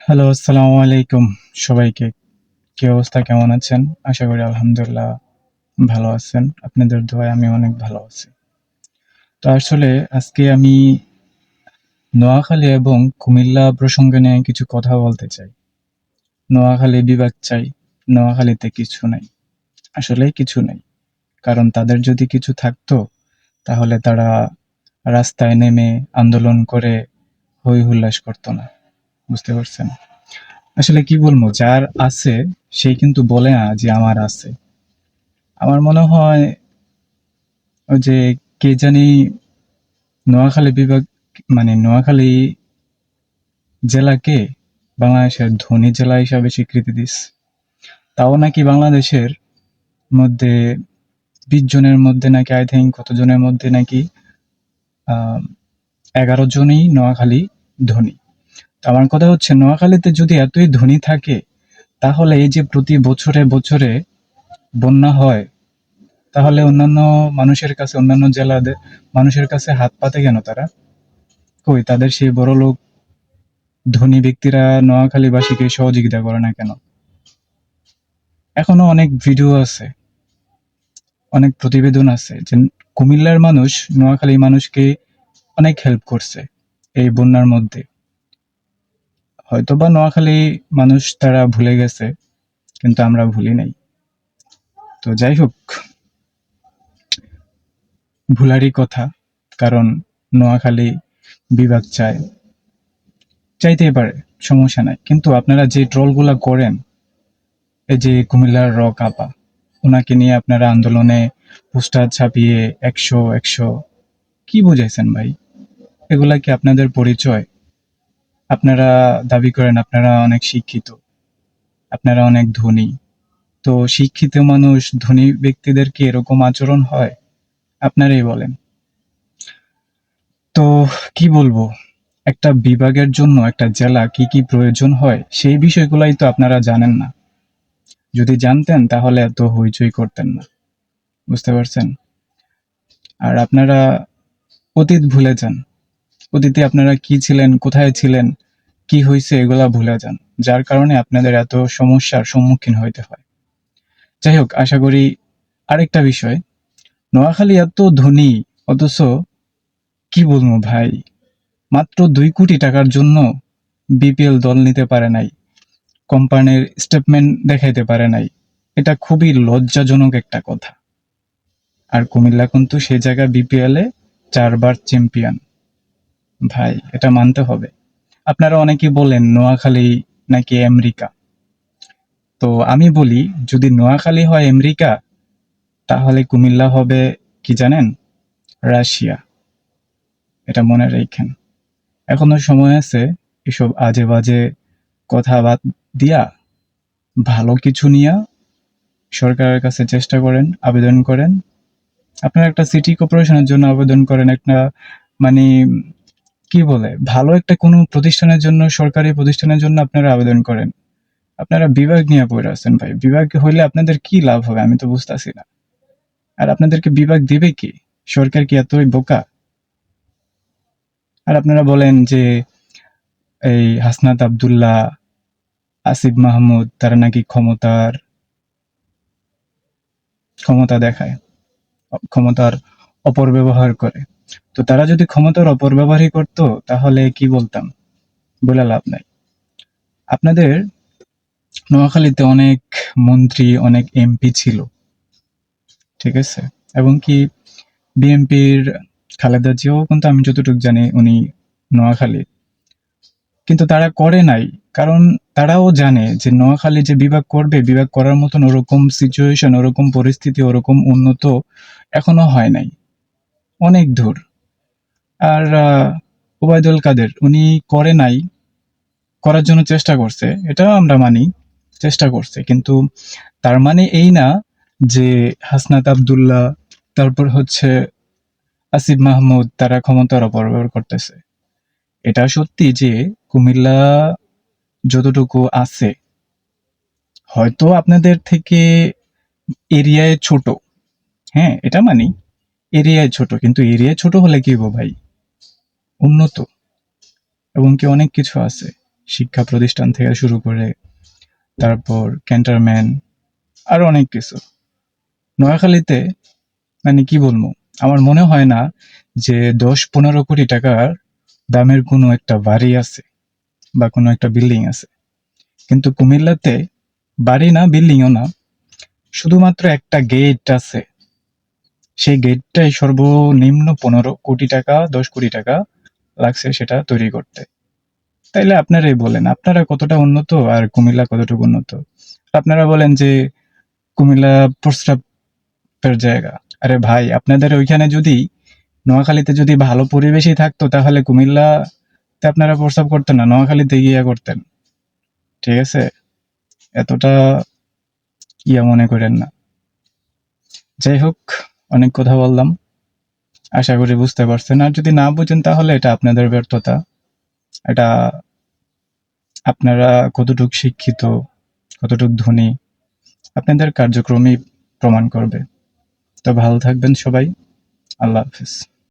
Hello, আসসালামু আলাইকুম সবাইকে। কি অবস্থা? কেমন আছেন? আশা করি আলহামদুলিল্লাহ ভালো আছেন। আপনাদের দোয়ায় আমি অনেক ভালো আছি। তো আসলে আজকে আমি নোয়াখালী এবং কুমিল্লা প্রসঙ্গে নিয়ে কিছু কথা বলতে চাই। নোয়াখালী বিভাগ চাই, নোয়াখালীতে কিছু নাই। আসলেই কিছু নেই। কারণ তাদের যদি কিছু থাকতো তাহলে তারা রাস্তায় নেমে আন্দোলন করে হই হুল্লাস করতো না। বুঝতে পারছেন? আসলে কি বলবো, যার আছে সে কিন্তু বলে না যে আমার আছে। আমার মনে হয় ওই যে কে জানি নোয়াখালী বিভাগ মানে নোয়াখালী জেলাকে বাংলাদেশের ধনী জেলা হিসাবে স্বীকৃতি দিচ্ছে। তাও নাকি বাংলাদেশের মধ্যে 20 জনের মধ্যে নাকি আই থিঙ্ক কতজনের মধ্যে নাকি আহ 11 জনই নোয়াখালী ধনী। তো আমার কথা হচ্ছে, নোয়াখালীতে যদি এতই ধনী থাকে তাহলে এই যে প্রতি বছরে বছরে বন্যা হয়, তাহলে অন্যান্য মানুষের কাছে, অন্যান্য জেলাদের মানুষের কাছে হাত পাতে কেন তারা? কই তাদের সেই বড়লোক ধনী ব্যক্তিরা নোয়াখালীবাসীকে সহযোগিতা করে না কেন? এখনো অনেক ভিডিও আছে, অনেক প্রতিবেদন আছে যে কুমিল্লার মানুষ নোয়াখালীর মানুষকে অনেক হেল্প করছে এই বন্যার মধ্যে। হয়তোবা নোয়াখালী মানুষ তারা ভুলে গেছে, কিন্তু আমরা ভুলি নাই। তো যাই হোক, ভুলারই কথা। কারণ নোয়াখালী বিভাগ চাইতেই পারে, সমস্যা নাই। কিন্তু আপনারা যে ট্রলগুলা করেন, এই যে কুমিল্লার রক আপা, ওনাকে নিয়ে আপনারা আন্দোলনে পোস্টার ছাপিয়ে 100 কি বুঝাইছেন ভাই? এগুলা কি আপনাদের পরিচয়? আপনারা দাবি করেন আপনারা অনেক শিক্ষিত, আপনারা অনেক ধনী। তো শিক্ষিত মানুষ, ধনী ব্যক্তিদের কি এরকম আচরণ হয়? আপনারাই বলেন। তো কি বলবো, একটা বিভাগের জন্য একটা জেলা কি কি প্রয়োজন হয় সেই বিষয়গুলাই তো আপনারা জানেন না। যদি জানতেন তাহলে এত হইচই করতেন না। বুঝতে পারছেন? আর আপনারা অতীত ভুলে যান। অতীতে আপনারা কি ছিলেন, কোথায় ছিলেন, কি হয়েছে এগুলা ভুলে যান। যার কারণে আপনাদের এত সমস্যার সম্মুখীন হইতে হয়। যাই হোক, আশা করি আরেকটা বিষয়, নোয়াখালী এত ধনী অথচ কি বলবো ভাই, মাত্র 2 কোটি টাকার জন্য বিপিএল দল নিতে পারে নাই, কোম্পানির স্টেটমেন্ট দেখাইতে পারে নাই। এটা খুবই লজ্জাজনক একটা কথা। আর কুমিল্লা কিন্তু সেই জায়গায় বিপিএল এ 4 বার চ্যাম্পিয়ন। ভাই এটা মানতে হবে। আপনারা অনেকেই বলেন নোয়াখালী নাকি আমেরিকা। তো আমি বলি, যদি নোয়াখালী হয় আমেরিকা, তাহলে কুমিল্লা হবে কি জানেন? রাশিয়া। এটা মনে রাখেন। এখনো সময় আছে, এসব আজে বাজে কথা বাদ দিয়া ভালো কিছু নিয়া সরকারের কাছে চেষ্টা করেন, আবেদন করেন। আপনারা একটা সিটি কর্পোরেশনের জন্য আবেদন করেন, একটা মানে কি বলে, ভালো একটা কোনো প্রতিষ্ঠানের জন্য, সরকারি প্রতিষ্ঠানের জন্য আপনারা আবেদন করেন। আপনারা বিভাগ নিয়ে পড়ে আছেন ভাই। বিভাগ হইলে আপনাদের কি লাভ হবে আমি তো বুঝতাছি না। আর আপনাদেরকে বিভাগ দিবে কি? সরকার কি এতই বোকা? আর আপনারা বলেন যে এই হাসনাত আব্দুল্লাহ, আসিফ মাহমুদ তারা নাকি ক্ষমতা দেখায়, ক্ষমতার অপব্যবহার করে। তো তারা যদি ক্ষমতার অপব্যবহারই করতো তাহলে কি বলতাম? বলে লাভ নাই। আপনাদের নোয়াখালীতে অনেক মন্ত্রী, অনেক এমপি ছিল, ঠিক আছে? এবং কি বিএনপির খালেদা জিয়াও কিন্তু, আমি যতটুকু জানি, উনি নোয়াখালীর। কিন্তু তারা করে নাই, কারণ তারাও জানে যে নোয়াখালী যে বিভাগ করবে, বিভাগ করার মতন ওরকম সিচুয়েশন, ওরকম পরিস্থিতি, ওরকম উন্নত এখনো হয় নাই, অনেক দূর। আর ওবায়দুল কাদের উনি করে নাই, করার জন্য চেষ্টা করছে, এটাও আমরা মানি, চেষ্টা করছে। কিন্তু তার মানে এই না যে হাসনাত আব্দুল্লাহ, তারপর হচ্ছে আসিফ মাহমুদ তারা ক্ষমতার অপব্যবহার করতেছে। এটা সত্যি যে কুমিল্লা যতটুকু আছে, হয়তো আপনাদের থেকে এরিয়ায় ছোট, হ্যাঁ এটা মানি, এরিয়ায় ছোট, কিন্তু এরিয়ায় ছোট হলে কি হবো ভাই, উন্নত এবং কি অনেক কিছু আছে। শিক্ষা প্রতিষ্ঠান থেকে শুরু করে তারপর ক্যান্টনমেন্ট আরো অনেক কিছু। নোয়াখালীতে মানে কি বলবো, আমার মনে হয় না যে 10-15 কোটি টাকার দামের কোনো একটা বাড়ি আছে বা কোনো একটা বিল্ডিং আছে, কিন্তু কুমিল্লাতে বাড়ি না, বিল্ডিংও না, শুধুমাত্র একটা গেট আছে। সেই গেটটাই সর্বনিম্ন 15 কোটি টাকা, 10 কোটি টাকা লাগছে সেটা তৈরি করতে। তাইলে আপনারাই বলেন আপনারা কতটা উন্নত আর কুমিল্লা কতটুকু উন্নত। আপনারা বলেন যে কুমিল্লা প্রস্রাবের জায়গা। আরে ভাই, আপনাদের ওইখানে যদি নোয়াখালীতে যদি ভালো পরিবেশই থাকতো তাহলে কুমিল্লাতে আপনারা প্রস্রাব করতেন না, নোয়াখালীতে গিয়া করতেন। ঠিক আছে, এতটা ইয়া মনে করেন না। যাই হোক, অনেক কথা বললাম, আশা করি বুঝতে পারছেন। আর যদি না বুঝেন তাহলে এটা আপনাদের ব্যর্থতা। এটা আপনারা কতটুক শিক্ষিত, কতটুক ধনী, আপনাদের কার্যক্রমই প্রমাণ করবে। তো ভালো থাকবেন সবাই। আল্লাহ হাফেজ।